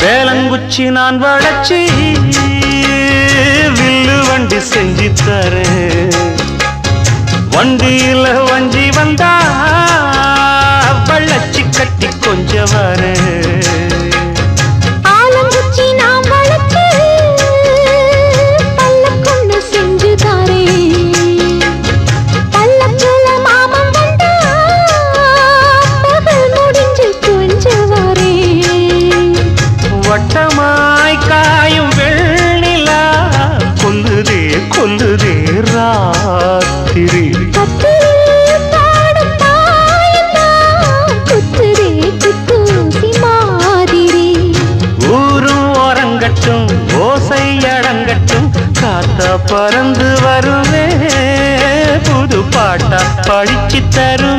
வேலங்குச்சி நான் வளச்சி வில்லு வண்டி செஞ்சு தரேன். வண்டியில வஞ்சி வந்தா வள்ளச்சி கட்டி கொஞ்சம் வரேன். ஆலங்குச்சி நான் வளச்சி பல்லக்குன்னு செஞ்சு தரேன். பல்லக்குல மாமன் வந்தா பகல் முடிஞ்சு கொஞ்சம் வரேன். வட்டமாய் காயும் வெண்ணிலா கொல்லுதே கொல்லுதே ராத்திரி. ஊரும் ஓரங்கட்டும் ஓசை அடங்கட்டும் காத்தா பறந்து வருவே புது பாட்டா படிச்சு தருவே.